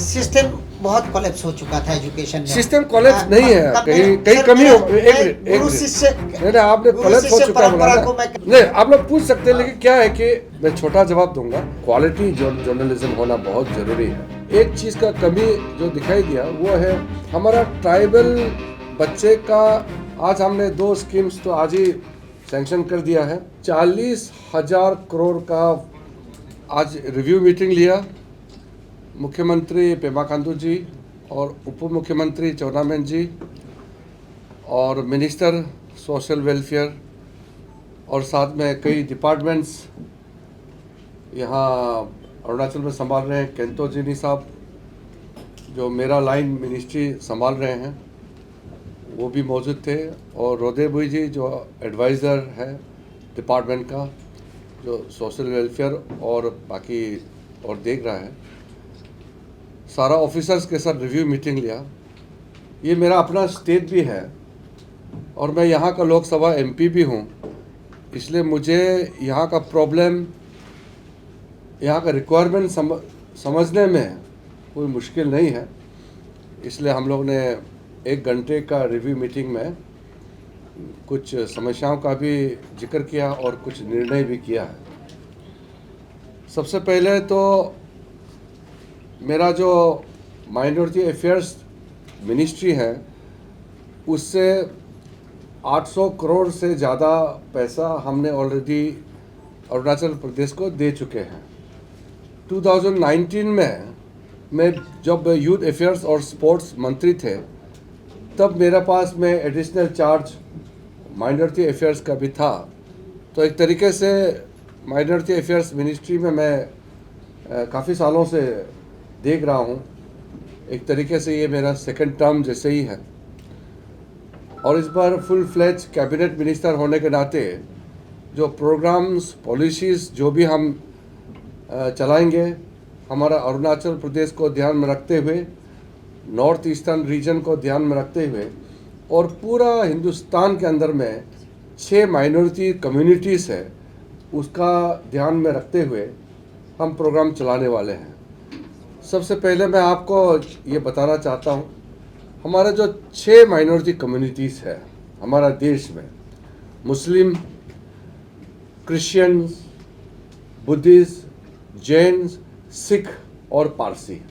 System बहुत collapse हो चुका था एजुकेशन में। सिस्टम कोलैप्स नहीं है, कहीं कमी हो। एक गुरु शिष्य नहीं, आपने कोलैप्स हो चुका बोला ना। नहीं, आप लोग पूछ सकते हैं, लेकिन क्या है कि मैं छोटा जवाब दूंगा। क्वालिटी जर्नलिज्म होना बहुत जरूरी है। एक चीज का कमी जो दिखाई दिया वो है हमारा ट्राइबल बच्चे का। आज हमने 2 स्कीम्स तो आज ही सैंक्शन कर दिया है। 40,000 करोड़ का आज रिव्यू मीटिंग लिया। मुख्यमंत्री पेमा खांडू जी और उप मुख्यमंत्री चौनामेन जी और मिनिस्टर सोशल वेलफेयर और साथ में कई डिपार्टमेंट्स यहाँ अरुणाचल में संभाल रहे हैं। केंतो जिनी साहब जो मेरा लाइन मिनिस्ट्री संभाल रहे हैं वो भी मौजूद थे, और रोदे बुई जी जो एडवाइज़र है डिपार्टमेंट का, जो सोशल वेलफेयर और बाकी और देख रहा है। सारा ऑफिसर्स के साथ रिव्यू मीटिंग लिया। ये मेरा अपना स्टेट भी है और मैं यहाँ का लोकसभा एमपी भी हूँ, इसलिए मुझे यहाँ का प्रॉब्लम, यहाँ का रिक्वायरमेंट समझने में कोई मुश्किल नहीं है। इसलिए हम लोग ने 1 घंटे का रिव्यू मीटिंग में कुछ समस्याओं का भी जिक्र किया और कुछ निर्णय भी किया है। सबसे पहले तो मेरा जो माइनॉरिटी अफेयर्स मिनिस्ट्री है उससे 800 करोड़ से ज़्यादा पैसा हमने ऑलरेडी अरुणाचल प्रदेश को दे चुके हैं। 2019 में मैं जब यूथ अफेयर्स और स्पोर्ट्स मंत्री थे तब मेरे पास में एडिशनल चार्ज माइनॉरिटी अफेयर्स का भी था। तो एक तरीके से माइनॉरिटी अफेयर्स मिनिस्ट्री में मैं काफ़ी सालों से देख रहा हूँ। एक तरीके से ये मेरा सेकंड टर्म जैसे ही है, और इस बार फुल फ्लेज कैबिनेट मिनिस्टर होने के नाते जो प्रोग्राम्स पॉलिसीज़ जो भी हम चलाएंगे, हमारा अरुणाचल प्रदेश को ध्यान में रखते हुए, नॉर्थ ईस्टर्न रीजन को ध्यान में रखते हुए, और पूरा हिंदुस्तान के अंदर में 6 माइनॉरिटी कम्युनिटीज़ है उसका ध्यान में रखते हुए हम प्रोग्राम चलाने वाले हैं। सबसे पहले मैं आपको ये बताना चाहता हूँ, हमारा जो 6 माइनॉरिटी कम्युनिटीज़ है हमारा देश में, मुस्लिम, क्रिश्चियंस, बुद्धिस्ट, जैन, सिख और पारसी,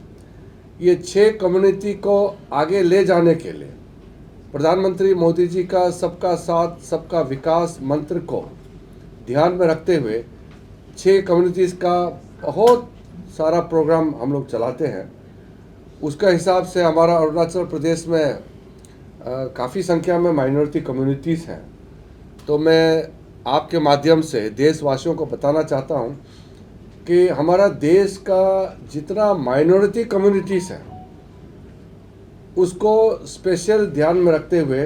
ये 6 कम्युनिटी को आगे ले जाने के लिए प्रधानमंत्री मोदी जी का सबका साथ सबका विकास मंत्र को ध्यान में रखते हुए 6 कम्युनिटीज़ का बहुत सारा प्रोग्राम हम लोग चलाते हैं। उसका हिसाब से हमारा अरुणाचल प्रदेश में काफ़ी संख्या में माइनॉरिटी कम्युनिटीज़ हैं। तो मैं आपके माध्यम से देशवासियों को बताना चाहता हूँ कि हमारा देश का जितना माइनॉरिटी कम्युनिटीज़ है उसको स्पेशल ध्यान में रखते हुए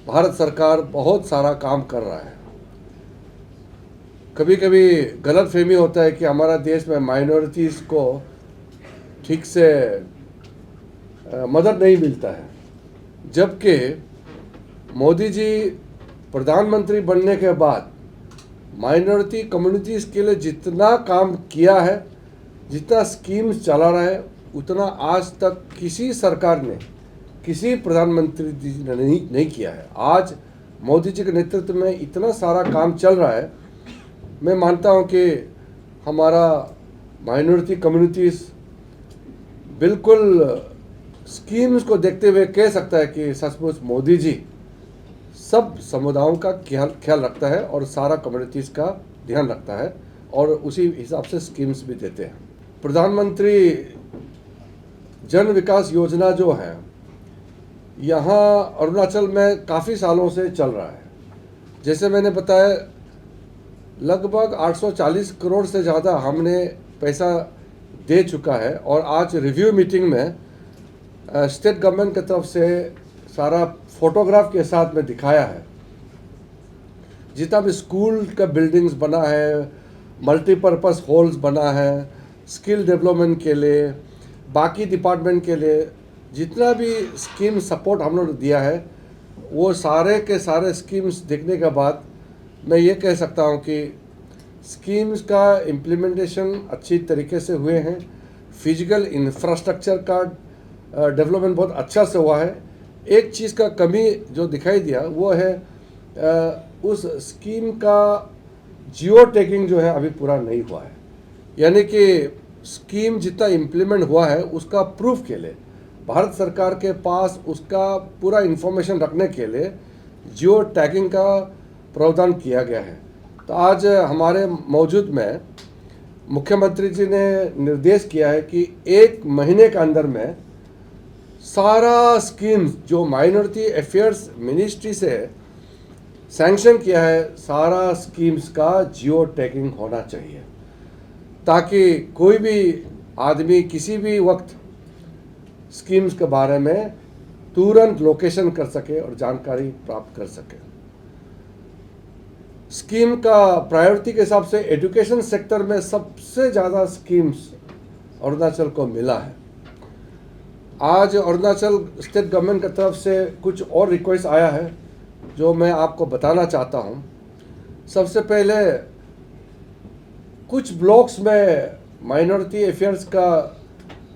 भारत सरकार बहुत सारा काम कर रहा है। कभी कभी गलतफहमी होता है कि हमारा देश में माइनॉरिटीज़ को ठीक से मदद नहीं मिलता है, जबकि मोदी जी प्रधानमंत्री बनने के बाद माइनॉरिटी कम्युनिटीज़ के लिए जितना काम किया है, जितना स्कीम्स चला रहा है, उतना आज तक किसी सरकार ने, किसी प्रधानमंत्री जी ने नहीं किया है। आज मोदी जी के नेतृत्व में इतना सारा काम चल रहा है। मैं मानता हूं कि हमारा माइनॉरिटी कम्युनिटीज़ बिल्कुल स्कीम्स को देखते हुए कह सकता है कि सचमुच मोदी जी सब समुदायों का ख्याल रखता है और सारा कम्युनिटीज़ का ध्यान रखता है और उसी हिसाब से स्कीम्स भी देते हैं। प्रधानमंत्री जन विकास योजना जो है यहाँ अरुणाचल में काफ़ी सालों से चल रहा है। जैसे मैंने बताया, लगभग 840 करोड़ से ज़्यादा हमने पैसा दे चुका है, और आज रिव्यू मीटिंग में स्टेट गवर्नमेंट की तरफ से सारा फोटोग्राफ के साथ में दिखाया है। जितना भी स्कूल का बिल्डिंग्स बना है, मल्टीपर्पज़ हॉल्स बना है, स्किल डेवलपमेंट के लिए, बाकी डिपार्टमेंट के लिए जितना भी स्कीम सपोर्ट हम लोग ने दिया है, वो सारे के सारे स्कीम्स देखने के बाद मैं ये कह सकता हूँ कि स्कीम्स का इम्प्लीमेंटेशन अच्छी तरीके से हुए हैं। फिजिकल इंफ्रास्ट्रक्चर का डेवलपमेंट बहुत अच्छा से हुआ है। एक चीज़ का कमी जो दिखाई दिया वो है उस स्कीम का जियो टैगिंग जो है अभी पूरा नहीं हुआ है। यानी कि स्कीम जितना इम्प्लीमेंट हुआ है उसका प्रूफ के लिए भारत सरकार के पास उसका पूरा इन्फॉर्मेशन रखने के लिए जियो टैगिंग का प्रावधान किया गया है। तो आज हमारे मौजूद में मुख्यमंत्री जी ने निर्देश किया है कि 1 महीने के अंदर में सारा स्कीम्स जो माइनॉरिटी अफेयर्स मिनिस्ट्री से सैंक्शन किया है, सारा स्कीम्स का जियो टैगिंग होना चाहिए, ताकि कोई भी आदमी किसी भी वक्त स्कीम्स के बारे में तुरंत लोकेशन कर सके और जानकारी प्राप्त कर सके। स्कीम का प्रायोरिटी के हिसाब से एजुकेशन सेक्टर में सबसे ज़्यादा स्कीम्स अरुणाचल को मिला है। आज अरुणाचल स्टेट गवर्नमेंट की तरफ से कुछ और रिक्वेस्ट आया है जो मैं आपको बताना चाहता हूँ। सबसे पहले कुछ ब्लॉक्स में माइनॉरिटी अफेयर्स का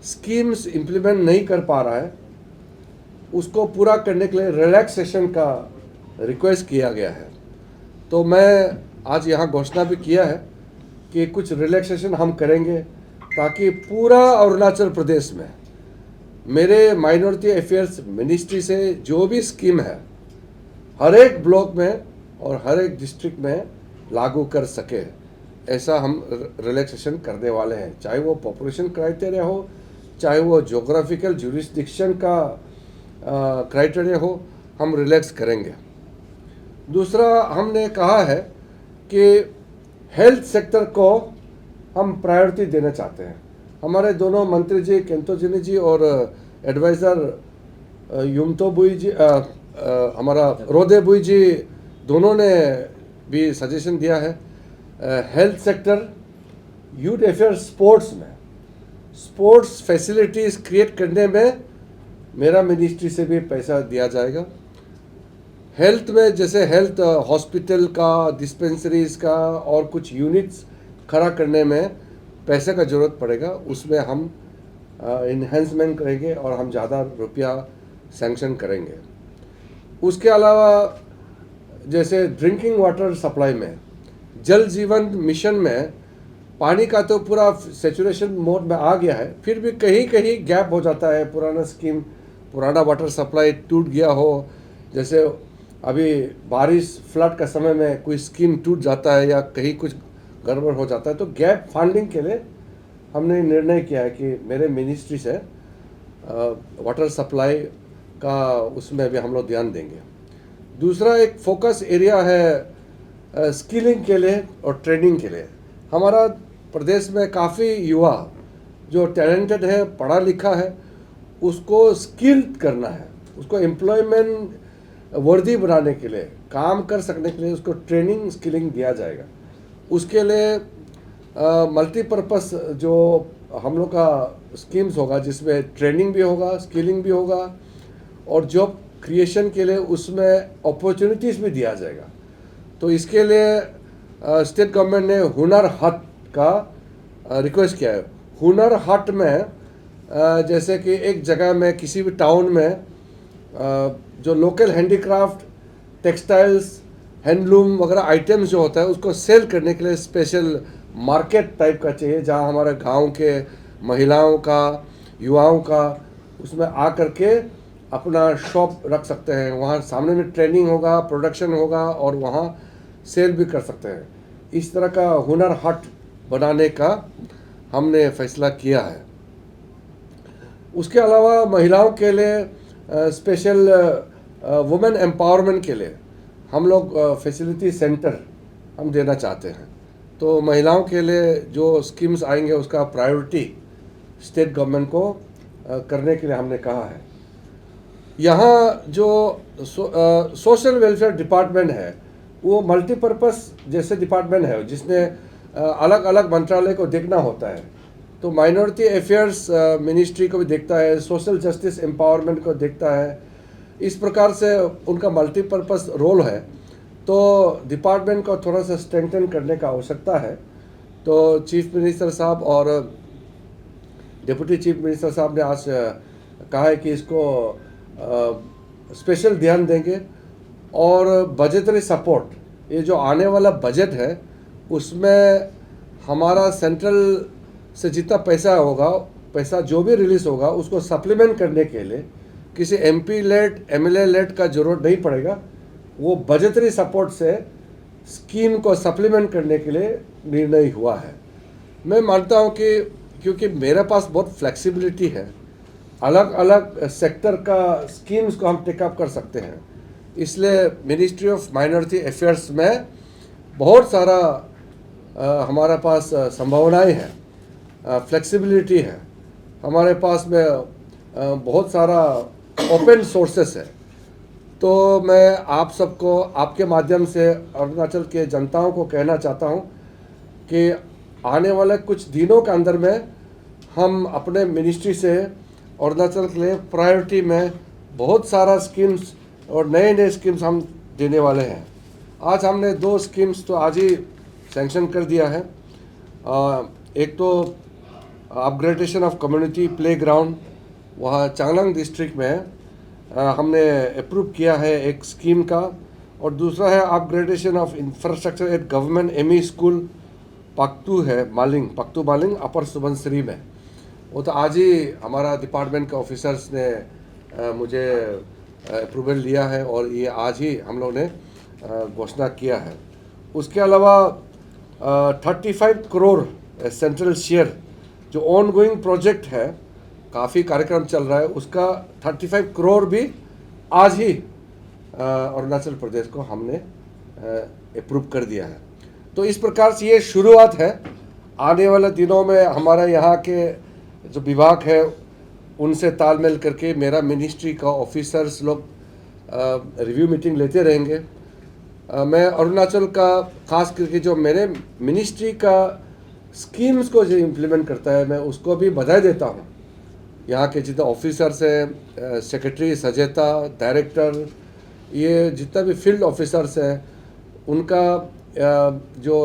स्कीम्स इम्प्लीमेंट नहीं कर पा रहा है, उसको पूरा करने के लिए रिलैक्सेशन का रिक्वेस्ट किया गया है। तो मैं आज यहाँ घोषणा भी किया है कि कुछ रिलैक्सेशन हम करेंगे ताकि पूरा अरुणाचल प्रदेश में मेरे माइनॉरिटी अफेयर्स मिनिस्ट्री से जो भी स्कीम है हर एक ब्लॉक में और हर एक डिस्ट्रिक्ट में लागू कर सके, ऐसा हम रिलैक्सेशन करने वाले हैं। चाहे वो पॉपुलेशन क्राइटेरिया हो, चाहे वो जोग्राफिकल जुरिस्डिक्शन का क्राइटेरिया हो, हम रिलैक्स करेंगे। दूसरा हमने कहा है कि हेल्थ सेक्टर को हम प्रायोरिटी देना चाहते हैं। हमारे दोनों मंत्री जी केंतोजिनी जी और एडवाइज़र युमतो बुई जी हमारा रोदे बुई जी दोनों ने भी सजेशन दिया है health sector, youth affair, sports में स्पोर्ट्स फैसिलिटीज़ क्रिएट करने में मेरा मिनिस्ट्री से भी पैसा दिया जाएगा। हेल्थ में जैसे हेल्थ हॉस्पिटल का, डिस्पेंसरीज का और कुछ यूनिट्स खड़ा करने में पैसे का ज़रूरत पड़ेगा, उसमें हम इन्हेंसमेंट करेंगे और हम ज़्यादा रुपया सैंक्शन करेंगे। उसके अलावा जैसे ड्रिंकिंग वाटर सप्लाई में, जल जीवन मिशन में पानी का तो पूरा सेचुरेशन मोड में आ गया है, फिर भी कहीं कहीं गैप हो जाता है। पुराना स्कीम, पुराना वाटर सप्लाई टूट गया हो, जैसे अभी बारिश फ्लड का समय में कोई स्कीम टूट जाता है या कहीं कुछ गड़बड़ हो जाता है, तो गैप फंडिंग के लिए हमने निर्णय किया है कि मेरे मिनिस्ट्री से वाटर सप्लाई का उसमें भी हम लोग ध्यान देंगे। दूसरा एक फोकस एरिया है स्किलिंग के लिए और ट्रेनिंग के लिए। हमारा प्रदेश में काफ़ी युवा जो टैलेंटेड है, पढ़ा लिखा है, उसको स्किल्ड करना है, उसको एम्प्लॉयमेंट वर्दी बनाने के लिए, काम कर सकने के लिए उसको ट्रेनिंग स्किलिंग दिया जाएगा। उसके लिए मल्टीपर्पस जो हम लोग का स्कीम्स होगा जिसमें ट्रेनिंग भी होगा, स्किलिंग भी होगा और जॉब क्रिएशन के लिए उसमें अपॉर्चुनिटीज़ भी दिया जाएगा। तो इसके लिए स्टेट गवर्नमेंट ने हुनर हट का रिक्वेस्ट किया है। हुनर हट में जैसे कि एक जगह में किसी भी टाउन में जो लोकल हैंडीक्राफ्ट, टेक्सटाइल्स, हैंडलूम वगैरह आइटम्स जो होता है उसको सेल करने के लिए स्पेशल मार्केट टाइप का चाहिए, जहां हमारे गांव के महिलाओं का, युवाओं का उसमें आ करके अपना शॉप रख सकते हैं। वहाँ सामने में ट्रेनिंग होगा, प्रोडक्शन होगा और वहाँ सेल भी कर सकते हैं। इस तरह का हुनर हट बनाने का हमने फैसला किया है। उसके अलावा महिलाओं के लिए स्पेशल वुमेन एम्पावरमेंट के लिए हम लोग फैसिलिटी सेंटर हम देना चाहते हैं। तो महिलाओं के लिए जो स्कीम्स आएंगे उसका प्रायोरिटी स्टेट गवर्नमेंट को करने के लिए हमने कहा है। यहाँ जो सोशल वेलफेयर डिपार्टमेंट है वो मल्टीपर्पस जैसे डिपार्टमेंट है जिसने अलग अलग मंत्रालय को देखना होता है। तो माइनॉरिटी अफेयर्स मिनिस्ट्री को भी देखता है, सोशल जस्टिस एम्पावरमेंट को देखता है। इस प्रकार से उनका मल्टीपर्पस रोल है। तो डिपार्टमेंट को थोड़ा सा स्ट्रेंथन करने का आवश्यकता है। तो चीफ मिनिस्टर साहब और डिप्टी चीफ मिनिस्टर साहब ने आज कहा है कि इसको स्पेशल ध्यान देंगे। और बजटरी सपोर्ट, ये जो आने वाला बजट है उसमें हमारा सेंट्रल से जितना पैसा होगा, पैसा जो भी रिलीज़ होगा उसको सप्लीमेंट करने के लिए किसी MP लेड MLA लेड का ज़रूरत नहीं पड़ेगा। वो बजटरी सपोर्ट से स्कीम को सप्लीमेंट करने के लिए निर्णय हुआ है। मैं मानता हूँ कि क्योंकि मेरे पास बहुत फ्लेक्सिबिलिटी है, अलग अलग सेक्टर का स्कीम्स को हम टेकअप कर सकते हैं, इसलिए मिनिस्ट्री ऑफ माइनॉरिटी अफेयर्स में बहुत सारा हमारे पास संभावनाएं हैं, फ्लेक्सिबिलिटी है हमारे पास में, बहुत सारा ओपन सोर्सेस है। तो मैं आप सबको आपके माध्यम से अरुणाचल के जनताओं को कहना चाहता हूं कि आने वाले कुछ दिनों के अंदर में हम अपने मिनिस्ट्री से अरुणाचल के लिए प्रायोरिटी में बहुत सारा स्कीम्स और नए नए स्कीम्स हम देने वाले हैं। आज हमने 2 स्कीम्स तो आज ही सैंक्शन कर दिया है। एक तो upgradation of community play ground वहाँ चांगलांग डिस्ट्रिक्ट में हमने अप्रूव किया है एक स्कीम का, और दूसरा है upgradation of infrastructure at government ME school पक्तू है मालिंग, पक्तू मालिंग अपर सुबनसिरी में। वो तो आज ही हमारा डिपार्टमेंट के ऑफिसर्स ने मुझे अप्रूवल लिया है और ये आज ही हम लोग ने घोषणा किया है। उसके अलावा 35 करोड़ सेंट्रल शेयर जो ऑन गोइंग प्रोजेक्ट है, काफ़ी कार्यक्रम चल रहा है, उसका 35 करोड़ भी आज ही अरुणाचल प्रदेश को हमने अप्रूव कर दिया है। तो इस प्रकार से ये शुरुआत है। आने वाले दिनों में हमारा यहाँ के जो विभाग है उनसे तालमेल करके मेरा मिनिस्ट्री का ऑफिसर्स लोग रिव्यू मीटिंग लेते रहेंगे। मैं अरुणाचल का खास करके जो मेरे मिनिस्ट्री का स्कीम्स को जो इम्प्लीमेंट करता है मैं उसको भी बधाई देता हूँ। यहाँ के जितने ऑफिसर्स हैं, सेक्रेटरी, सजेता, डायरेक्टर, ये जितना भी फील्ड ऑफिसर्स हैं, उनका जो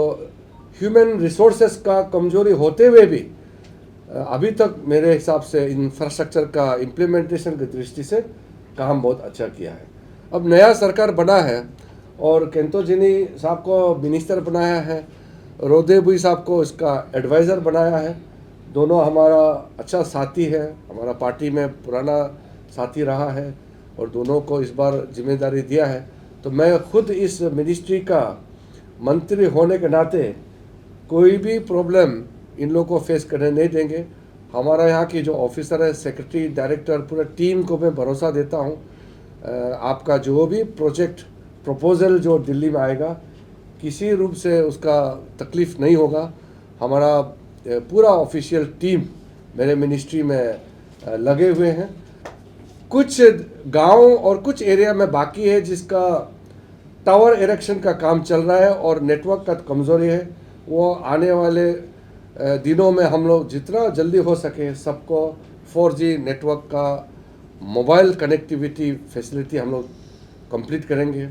ह्यूमन रिसोर्सेस का कमजोरी होते हुए भी अभी तक मेरे हिसाब से इंफ्रास्ट्रक्चर का इम्प्लीमेंटेशन की दृष्टि से काम बहुत अच्छा किया है। अब नया सरकार बना है और केंतो जिनी साहब को मिनिस्टर बनाया है, रोदे बुई साहब को इसका एडवाइज़र बनाया है। दोनों हमारा अच्छा साथी है, हमारा पार्टी में पुराना साथी रहा है और दोनों को इस बार जिम्मेदारी दिया है। तो मैं खुद इस मिनिस्ट्री का मंत्री होने के नाते कोई भी प्रॉब्लम इन लोगों को फेस करने नहीं देंगे। हमारा यहाँ की जो ऑफिसर है, सेक्रेटरी, डायरेक्टर, पूरा टीम को मैं भरोसा देता हूँ। आपका जो भी प्रोजेक्ट प्रपोज़ल जो दिल्ली में आएगा, किसी रूप से उसका तकलीफ़ नहीं होगा। हमारा पूरा ऑफिशियल टीम मेरे मिनिस्ट्री में लगे हुए हैं। कुछ गांव और कुछ एरिया में बाकी है जिसका टावर इरेक्शन का काम चल रहा है और नेटवर्क का कमज़ोरी है। वो आने वाले दिनों में हम लोग जितना जल्दी हो सके सबको 4G नेटवर्क का मोबाइल कनेक्टिविटी फैसिलिटी हम लोग कंप्लीट करेंगे।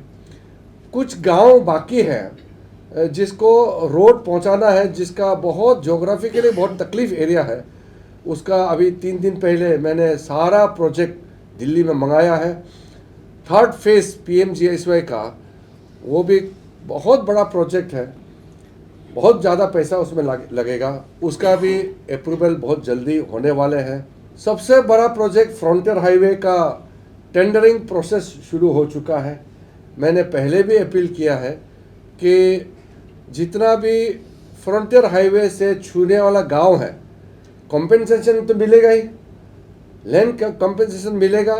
कुछ गांव बाकी है जिसको रोड पहुंचाना है, जिसका बहुत ज्योग्राफिकली बहुत तकलीफ एरिया है। उसका अभी 3 दिन पहले मैंने सारा प्रोजेक्ट दिल्ली में मंगाया है। 3rd फेज़ PMGSY का, वो भी बहुत बड़ा प्रोजेक्ट है, बहुत ज़्यादा पैसा उसमें लगेगा। उसका भी अप्रूवल बहुत जल्दी होने वाले हैं। सबसे बड़ा प्रोजेक्ट फ्रंटियर हाईवे का टेंडरिंग प्रोसेस शुरू हो चुका है। मैंने पहले भी अपील किया है कि जितना भी फ्रंटियर हाईवे से छूने वाला गांव है, कॉम्पेंसेशन तो मिलेगा ही, लैंड का कॉम्पेंसेशन मिलेगा,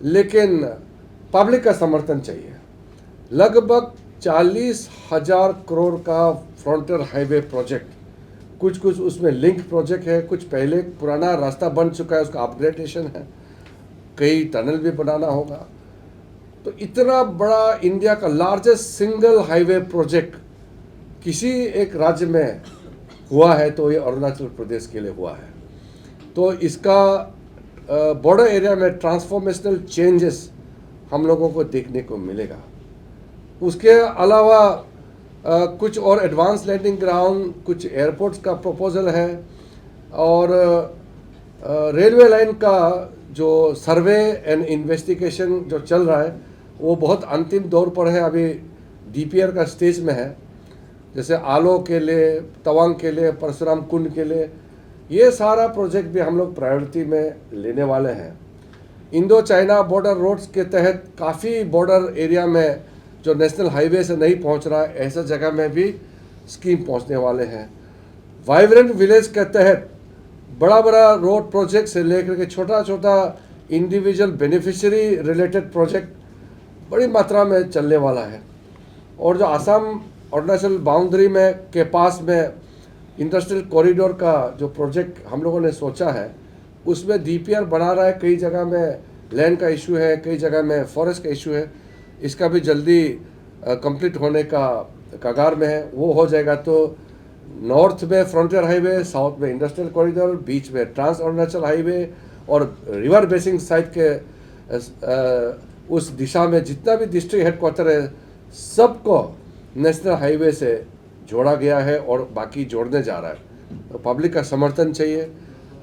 लेकिन पब्लिक का समर्थन चाहिए। लगभग 40,000 करोड़ का फ्रंटियर हाईवे प्रोजेक्ट, कुछ उसमें लिंक प्रोजेक्ट है, कुछ पहले पुराना रास्ता बन चुका है, उसका अपग्रेडेशन है, कई टनल भी बनाना होगा। तो इतना बड़ा इंडिया का लार्जेस्ट सिंगल हाईवे प्रोजेक्ट किसी एक राज्य में हुआ है तो ये अरुणाचल प्रदेश के लिए हुआ है। तो इसका बॉर्डर एरिया में ट्रांसफॉर्मेशनल चेंजेस हम लोगों को देखने को मिलेगा। उसके अलावा कुछ और एडवांस लैंडिंग ग्राउंड, कुछ एयरपोर्ट्स का प्रपोजल है और रेलवे लाइन का जो सर्वे एंड इन्वेस्टिगेशन जो चल रहा है वो बहुत अंतिम दौर पर है, अभी डीपीआर का स्टेज में है। जैसे आलो के लिए, तवांग के लिए, परशुराम कुंड के लिए, ये सारा प्रोजेक्ट भी हम लोग प्रायोरिटी में लेने वाले हैं। इंडो चाइना बॉर्डर रोड्स के तहत काफ़ी बॉर्डर एरिया में जो नेशनल हाईवे से नहीं पहुंच रहा है, ऐसा जगह में भी स्कीम पहुंचने वाले हैं। वाइब्रेंट विलेज के तहत बड़ा बड़ा रोड प्रोजेक्ट से लेकर के छोटा छोटा इंडिविजुअल बेनिफिशियरी रिलेटेड प्रोजेक्ट बड़ी मात्रा में चलने वाला है। और जो आसाम अरुणाचल बाउंड्री में के पास में इंडस्ट्रियल कॉरिडोर का जो प्रोजेक्ट हम लोगों ने सोचा है, उसमें डीपीआर बना रहा है। कई जगह में लैंड का इशू है, कई जगह में फॉरेस्ट का इशू है। इसका भी जल्दी कंप्लीट होने का कगार में है। वो हो जाएगा तो नॉर्थ में फ्रंटियर हाईवे, साउथ में इंडस्ट्रियल कॉरिडोर, बीच में ट्रांस अरुणाचल हाईवे और रिवर बेसिंग साइड के उस दिशा में जितना भी डिस्ट्रिक्ट हेडक्वार्टर है सबको नेशनल हाईवे से जोड़ा गया है और बाकी जोड़ने जा रहा है। तो पब्लिक का समर्थन चाहिए।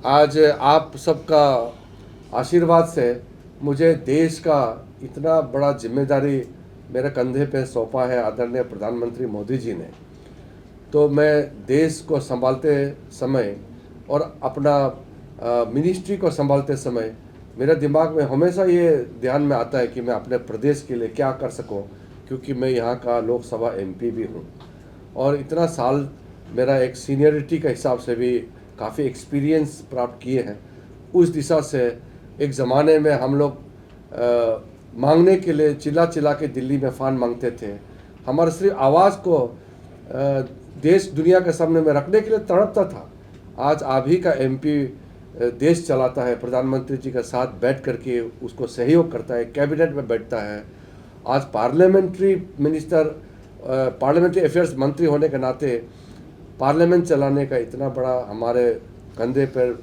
आज आप सबका आशीर्वाद से मुझे देश का इतना बड़ा जिम्मेदारी मेरे कंधे पे सौंपा है आदरणीय प्रधानमंत्री मोदी जी ने। तो मैं देश को संभालते समय और अपना मिनिस्ट्री को संभालते समय मेरे दिमाग में हमेशा ये ध्यान में आता है कि मैं अपने प्रदेश के लिए क्या कर सकूं, क्योंकि मैं यहाँ का लोकसभा एमपी भी हूँ और इतना साल मेरा एक सीनियरिटी के हिसाब से भी काफ़ी एक्सपीरियंस प्राप्त किए हैं। उस दिशा से एक ज़माने में हम लोग मांगने के लिए चिल्ला चिल्ला के दिल्ली में फ़ान मांगते थे। हमारे सिर्फ आवाज़ को देश दुनिया के सामने में रखने के लिए तड़पता था। आज आप ही का एमपी देश चलाता है, प्रधानमंत्री जी के साथ बैठ करके उसको सहयोग करता है, कैबिनेट में बैठता है। आज पार्लियामेंट्री मिनिस्टर, पार्लियामेंट्री अफेयर्स मंत्री होने के नाते पार्लियामेंट चलाने का इतना बड़ा हमारे कंधे पर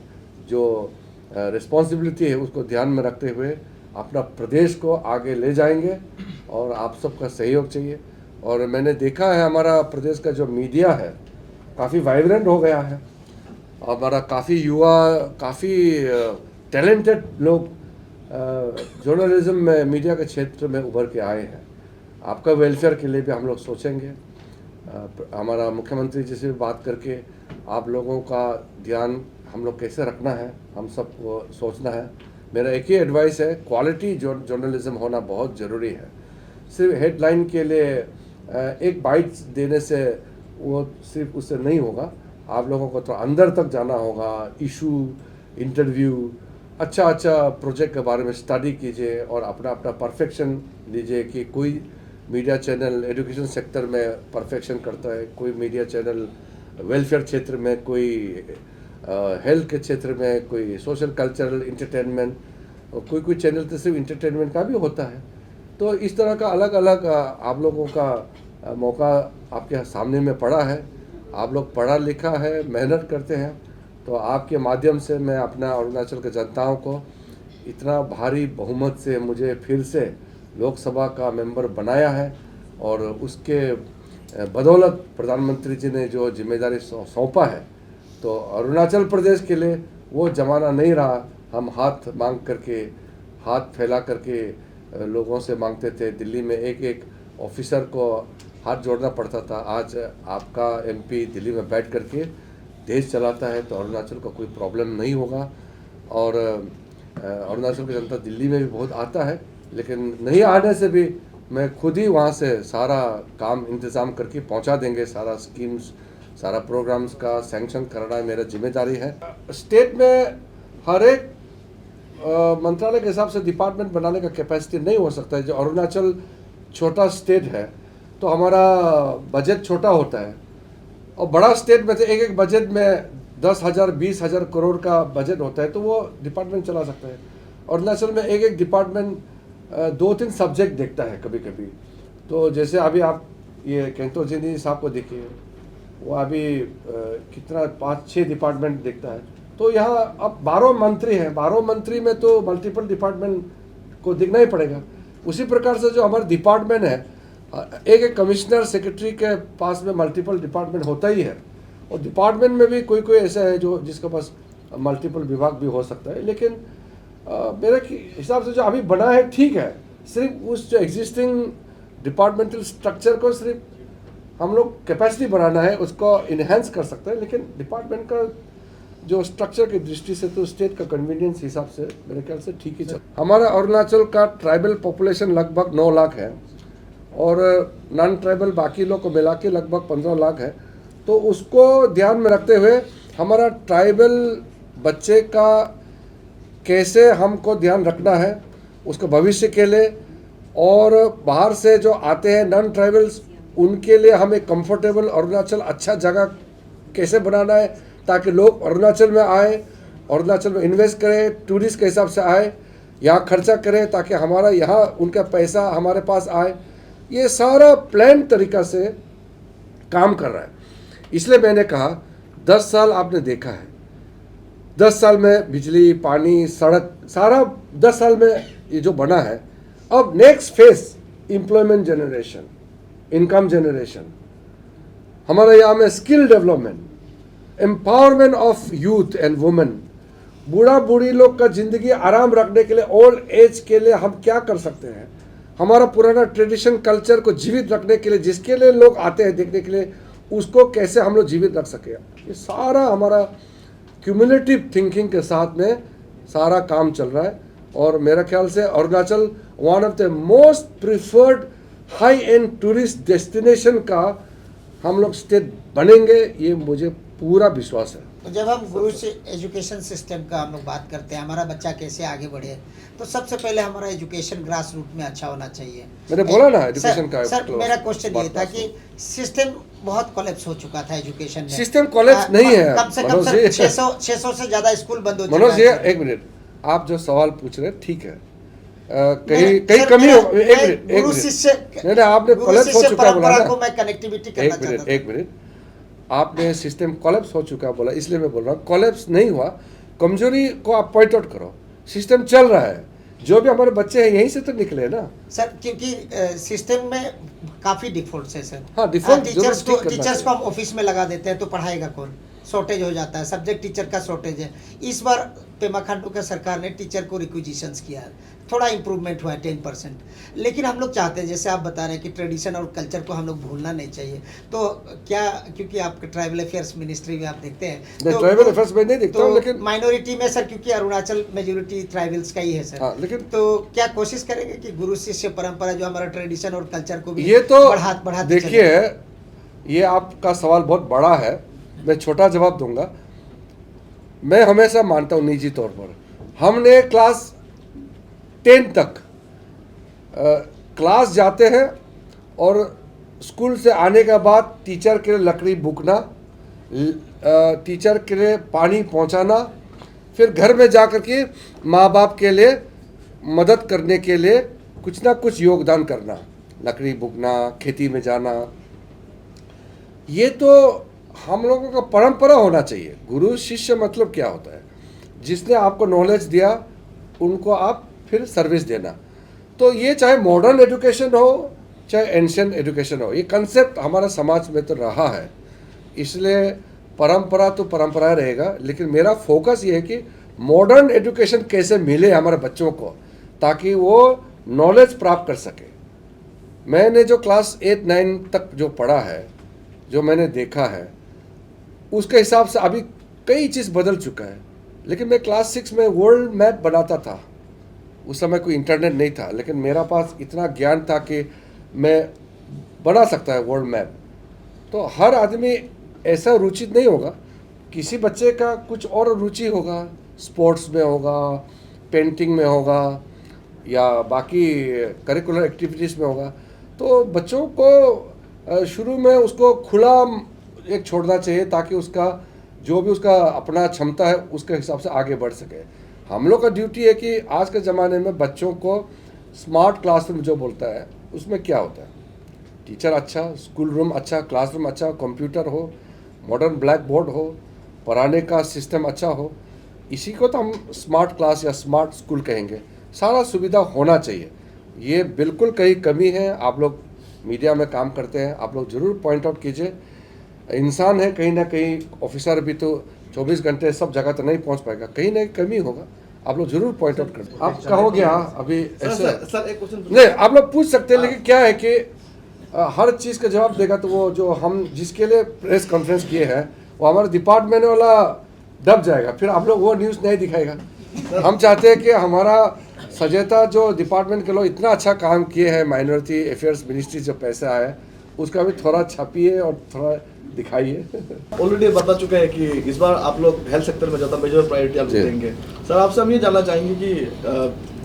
जो रिस्पॉन्सिबिलिटी है उसको ध्यान में रखते हुए अपना प्रदेश को आगे ले जाएंगे और आप सबका सहयोग चाहिए। और मैंने देखा है हमारा प्रदेश का जो मीडिया है काफ़ी वाइब्रेंट हो गया है। हमारा काफ़ी युवा, काफ़ी टैलेंटेड लोग जर्नलिज्म में, मीडिया के क्षेत्र में उभर के आए हैं। आपका वेलफेयर के लिए भी हम लोग सोचेंगे। हमारा मुख्यमंत्री जी से भी बात करके आप लोगों का ध्यान हम लोग कैसे रखना है हम सबको सोचना है। मेरा एक ही एडवाइस है, क्वालिटी जर्नलिज्म होना बहुत ज़रूरी है। सिर्फ हेडलाइन के लिए एक बाइट देने से वो सिर्फ उससे नहीं होगा। आप लोगों को तो अंदर तक जाना होगा, इशू, इंटरव्यू, अच्छा प्रोजेक्ट के बारे में स्टडी कीजिए और अपना अपना परफेक्शन लीजिए कि कोई मीडिया चैनल एजुकेशन सेक्टर में परफेक्शन करता है, कोई मीडिया चैनल वेलफेयर क्षेत्र में, कोई हेल्थ के क्षेत्र में, कोई सोशल कल्चरल इंटरटेनमेंट, कोई चैनल तो सिर्फ इंटरटेनमेंट का भी होता है। तो इस तरह का अलग अलग आप लोगों का मौका आपके सामने में पड़ा है। आप लोग पढ़ा लिखा है, मेहनत करते हैं, तो आपके माध्यम से मैं अपना अरुणाचल के जनताओं को इतना भारी बहुमत से मुझे फिर से लोकसभा का मेंबर बनाया है और उसके बदौलत प्रधानमंत्री जी ने जो जिम्मेदारी सौंपा है, तो अरुणाचल प्रदेश के लिए वो ज़माना नहीं रहा हम हाथ मांग करके, हाथ फैला करके लोगों से मांगते थे। दिल्ली में एक एक ऑफिसर को हाथ जोड़ना पड़ता था। आज आपका एमपी दिल्ली में बैठ करके देश चलाता है, तो अरुणाचल का कोई प्रॉब्लम नहीं होगा। और अरुणाचल की जनता दिल्ली में भी बहुत आता है, लेकिन नहीं आने से भी मैं खुद ही वहाँ से सारा काम इंतज़ाम करके पहुँचा देंगे। सारा स्कीम्स, सारा प्रोग्राम्स का सैंक्शन करना मेरा जिम्मेदारी है। स्टेट में हर एक मंत्रालय के हिसाब से डिपार्टमेंट बनाने का कैपेसिटी नहीं हो सकता है। जो अरुणाचल छोटा स्टेट है तो हमारा बजट छोटा होता है, और बड़ा स्टेट में तो एक एक बजट में 10,000 20,000 करोड़ का बजट होता है, तो वो डिपार्टमेंट चला सकता है। अरुणाचल में एक एक डिपार्टमेंट 2-3 सब्जेक्ट देखता है कभी कभी। तो जैसे अभी आप ये केंतो जिनी साहब को देखिए, वो अभी कितना 5-6 डिपार्टमेंट देखता है। तो यहाँ अब 12 मंत्री हैं, 12 मंत्री में तो मल्टीपल डिपार्टमेंट को देखना ही पड़ेगा। उसी प्रकार से जो हमारा डिपार्टमेंट है, एक एक कमिश्नर सेक्रेटरी के पास में मल्टीपल डिपार्टमेंट होता ही है, और डिपार्टमेंट में भी कोई कोई ऐसा है जो जिसके पास मल्टीपल विभाग भी हो सकता है, लेकिन मेरे हिसाब से जो अभी बना है ठीक है। सिर्फ उस जो एग्जिस्टिंग डिपार्टमेंटल स्ट्रक्चर को सिर्फ हम लोग कैपेसिटी बढ़ाना है, उसको इन्हेंस कर सकते हैं, लेकिन डिपार्टमेंट का जो स्ट्रक्चर की दृष्टि से तो स्टेट का कन्वीनियंस हिसाब से मेरे ख्याल से ठीक ही चल। हमारा अरुणाचल का ट्राइबल पॉपुलेशन लगभग 9 लाख है और नॉन ट्राइबल बाकी लोग को मिला के लगभग 15 लाख है। तो उसको ध्यान में रखते हुए हमारा ट्राइबल बच्चे का कैसे हमको ध्यान रखना है उसका भविष्य के लिए, और बाहर से जो आते हैं नॉन ट्राइबल्स उनके लिए हमें कंफर्टेबल अरुणाचल अच्छा जगह कैसे बनाना है ताकि लोग अरुणाचल में आए, अरुणाचल में इन्वेस्ट करें, टूरिस्ट के हिसाब से आए, यहाँ खर्चा करें ताकि हमारा यहाँ उनका पैसा हमारे पास आए। ये सारा प्लान तरीका से काम कर रहा है। इसलिए मैंने कहा 10 साल आपने देखा है, 10 साल में बिजली, पानी, सड़क सारा 10 साल में ये जो बना है। अब next phase employment generation, income generation, हमारे यहाँ में skill development, empowerment of youth and women, बूढ़ा बूढ़ी लोग का जिंदगी आराम रखने के लिए, ओल्ड एज के लिए हम क्या कर सकते हैं, हमारा पुराना ट्रेडिशन कल्चर को जीवित रखने के लिए जिसके लिए लोग आते हैं देखने के लिए, उसको कैसे हम लोग जीवित रख सके। ये सारा हमारा क्यूमुलेटिव थिंकिंग के साथ में सारा काम चल रहा है। और मेरा ख्याल से Arunachal one of the most preferred high and tourist destination का हम लोग स्टेट बनेंगे, ये मुझे पूरा विश्वास है। तो जब हम गुरु से एजुकेशन सिस्टम का हम लोग बात करते हैं, हमारा बच्चा कैसे आगे बढ़े, तो सबसे पहले हमारा एजुकेशन ग्रास रूट में अच्छा होना चाहिए। मैंने बोला ना एजुकेशन का। सर मेरा क्वेश्चन ये था कि सिस्टम बहुत कोलैप्स हो चुका था एजुकेशन में। सिस्टम कोलैप्स नहीं है, कम से कम 600 से ज्यादा स्कूल बंद हो चुका है। मनोज ये एक मिनट, आप जो सवाल पूछ रहे हैं ठीक है, कहीं कमी हो, एक मिनट नहीं, आपने कोलैप्स हो चुका बोला ना, मैं कनेक्टिविटी करना चाहता था। एक मिनट, आपने सिस्टम कोलैप्स हो चुका बोला, इसलिए मैं बोल रहा हूँ कोलैप्स नहीं हुआ। कमजोरी को आप पॉइंट आउट करो, सिस्टम चल रहा है, जो भी हमारे बच्चे हैं यहीं से तो निकले ना सर, क्योंकि सिस्टम में काफी डिफॉल्ट्स है सर। हाँ, डिफॉल्ट टीचर्स को हम ऑफिस में लगा देते हैं तो पढ़ाएगा कौन, शॉर्टेज हो जाता है, सब्जेक्ट टीचर का शॉर्टेज है। इस बार पेमा खांडू का सरकार ने टीचर को रिक्विजिशंस किया है, थोड़ा इंप्रूवमेंट हुआ है 10%, लेकिन हम लोग चाहते हैं जैसे आप बता रहे हैं कि ट्रेडिशन और कल्चर को हम लोग भूलना नहीं चाहिए। तो क्या, क्योंकि आपके ट्राइबल अफेयर्स मिनिस्ट्री में आप देखते हैं, तो ट्राइबल अफेयर्स में नहीं देखता हूं, लेकिन माइनॉरिटी में सर, क्योंकि अरुणाचल मेजोरिटी ट्राइबल्स का ही है सर। लेकिन तो क्या कोशिश करेंगे कि गुरु शिष्य परंपरा जो हमारा ट्रेडिशन और कल्चर को भी ये तो बढ़ा देखिए, ये आपका सवाल बहुत बड़ा है, मैं छोटा जवाब दूंगा। मैं हमेशा मानता हूँ निजी तौर पर, हमने क्लास 10 तक क्लास जाते हैं और स्कूल से आने के बाद टीचर के लिए लकड़ी बुकना, टीचर के लिए पानी पहुंचाना, फिर घर में जाकर के माँ बाप के लिए मदद करने के लिए कुछ ना कुछ योगदान करना, लकड़ी बुकना, खेती में जाना। ये तो हम लोगों का परंपरा होना चाहिए। गुरु शिष्य मतलब क्या होता है, जिसने आपको नॉलेज दिया उनको आप फिर सर्विस देना। तो ये चाहे मॉडर्न एजुकेशन हो चाहे एंशिएंट एजुकेशन हो, ये कंसेप्ट हमारा समाज में तो रहा है, इसलिए परंपरा तो परंपरा रहेगा। लेकिन मेरा फोकस ये है कि मॉडर्न एजुकेशन कैसे मिले हमारे बच्चों को ताकि वो नॉलेज प्राप्त कर सके। मैंने जो क्लास 8-9 तक जो पढ़ा है, जो मैंने देखा है, उसके हिसाब से अभी कई चीज़ बदल चुका है। लेकिन मैं क्लास 6 में वर्ल्ड मैप बनाता था, उस समय कोई इंटरनेट नहीं था, लेकिन मेरा पास इतना ज्ञान था कि मैं बना सकता है वर्ल्ड मैप। तो हर आदमी ऐसा रुचि नहीं होगा, किसी बच्चे का कुछ और रुचि होगा, स्पोर्ट्स में होगा, पेंटिंग में होगा या बाकी करिकुलर एक्टिविटीज़ में होगा। तो बच्चों को शुरू में उसको खुला एक छोड़ना चाहिए ताकि उसका जो भी उसका अपना क्षमता है उसके हिसाब से आगे बढ़ सके। हम लोग का ड्यूटी है कि आज के ज़माने में बच्चों को स्मार्ट क्लासरूम जो बोलता है उसमें क्या होता है, टीचर अच्छा, स्कूल रूम अच्छा, क्लासरूम अच्छा, कंप्यूटर हो, मॉडर्न ब्लैक बोर्ड हो, पढ़ाने का सिस्टम अच्छा हो, इसी को तो हम स्मार्ट क्लास या स्मार्ट स्कूल कहेंगे। सारा सुविधा होना चाहिए, ये बिल्कुल कहीं कमी है। आप लोग मीडिया में काम करते हैं, आप लोग ज़रूर पॉइंट आउट कीजिए। इंसान है, कहीं ना कहीं ऑफिसर भी तो 24 घंटे सब जगह तो नहीं पहुंच पाएगा, कहीं ना कहीं कमी होगा। आप लोग जरूर पॉइंट आउट करें। आप कहोगे हाँ अभी ऐसे सर एक क्वेश्चन नहीं, आप लोग पूछ सकते हैं, लेकिन क्या है कि हर चीज़ का जवाब देगा तो वो जो हम जिसके लिए प्रेस कॉन्फ्रेंस किए हैं वो हमारे डिपार्टमेंट वाला दब जाएगा, फिर आप लोग वो न्यूज़ नहीं दिखाएगा। हम चाहते हैं कि हमारा सजेता जो डिपार्टमेंट के लोग इतना अच्छा काम किए हैं, माइनॉरिटी अफेयर्स मिनिस्ट्री जो पैसा है उसका भी थोड़ा छापिए और थोड़ा दिखाइए। ऑलरेडी बता चुके हैं कि इस बार आप लोग हेल्थ सेक्टर में ज़्यादा मेजर प्रायोरिटी आप लोग देंगे। सर आपसे हम ये जानना चाहेंगे कि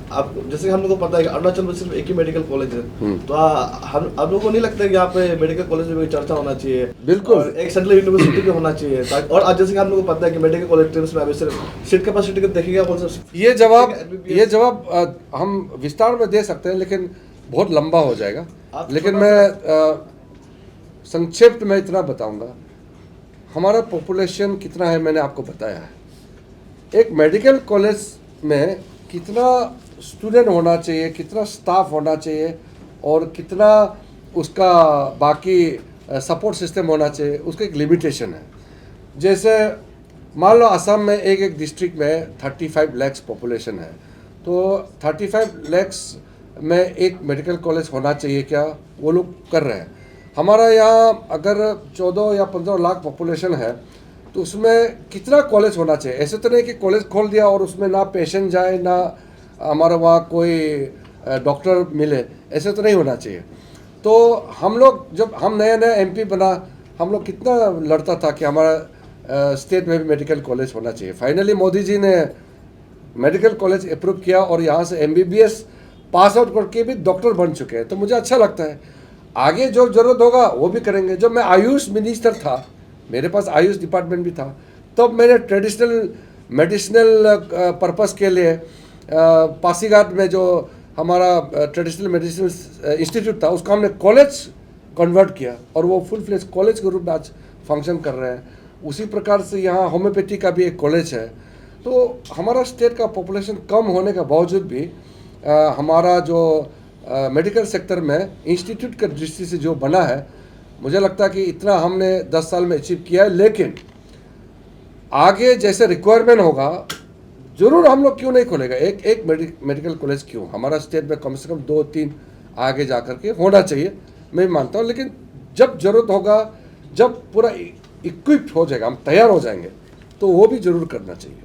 आप जैसे हम लोग को पता है कि अरुणाचल में सिर्फ एक ही मेडिकल कॉलेज है, तो हम आप लोगों को नहीं लगता है कि यहाँ पे मेडिकल कॉलेज में चर्चा होना चाहिए? बिल्कुल। और एक सेंट्रल यूनिवर्सिटी भी होना चाहिए ताकि, और आज जैसे कि हम लोग को पता है कि मेडिकल कॉलेज ट्रेंड्स में अभी सिर्फ सीट कैपेसिटी को देखेगा कौन सा। ये जवाब हम विस्तार में दे सकते हैं लेकिन बहुत लंबा हो जाएगा। लेकिन मैं संक्षिप्त में इतना बताऊंगा, हमारा पॉपुलेशन कितना है मैंने आपको बताया है। एक मेडिकल कॉलेज में कितना स्टूडेंट होना चाहिए, कितना स्टाफ होना चाहिए और कितना उसका बाकी सपोर्ट सिस्टम होना चाहिए, उसका एक लिमिटेशन है। जैसे मान लो असम में एक डिस्ट्रिक्ट में 35 लाख पॉपुलेशन है, तो 35 लाख में एक मेडिकल कॉलेज होना चाहिए क्या, वो लोग कर रहे हैं। हमारा यहाँ अगर 14 या 15 लाख पॉपुलेशन है तो उसमें कितना कॉलेज होना चाहिए। ऐसे तो नहीं कि कॉलेज खोल दिया और उसमें ना पेशेंट जाए ना हमारा वहाँ कोई डॉक्टर मिले, ऐसे तो नहीं होना चाहिए। तो हम लोग जब हम नया एमपी बना, हम लोग कितना लड़ता था कि हमारा स्टेट में भी मेडिकल कॉलेज होना चाहिए। फाइनली मोदी जी ने मेडिकल कॉलेज अप्रूव किया और यहाँ से एमबीबीएस पास आउट करके भी डॉक्टर बन चुके हैं, तो मुझे अच्छा लगता है। आगे जो ज़रूरत होगा वो भी करेंगे। जब मैं आयुष मिनिस्टर था, मेरे पास आयुष डिपार्टमेंट भी था, तब मैंने ट्रेडिशनल मेडिसिनल पर्पस के लिए पासीघाट में जो हमारा ट्रेडिशनल मेडिसिन इंस्टीट्यूट था उसका हमने कॉलेज कन्वर्ट किया और वो फुल फ्लेज कॉलेज के रूप में आज फंक्शन कर रहे हैं। उसी प्रकार से यहाँ होम्योपैथी का भी एक कॉलेज है। तो हमारा स्टेट का पॉपुलेशन कम होने के बावजूद भी हमारा जो मेडिकल सेक्टर में इंस्टीट्यूट के दृष्टि से जो बना है, मुझे लगता है कि इतना हमने 10 साल में अचीव किया है। लेकिन आगे जैसे रिक्वायरमेंट होगा जरूर हम लोग क्यों नहीं खोलेगा एक मेडिकल कॉलेज, क्यों हमारा स्टेट में कम से कम 2-3 आगे जा कर के होना चाहिए, मैं मानता हूँ। लेकिन जब जरूरत होगा, जब पूरा इक्विप्ड हो जाएगा, हम तैयार हो जाएंगे, तो वो भी जरूर करना चाहिए।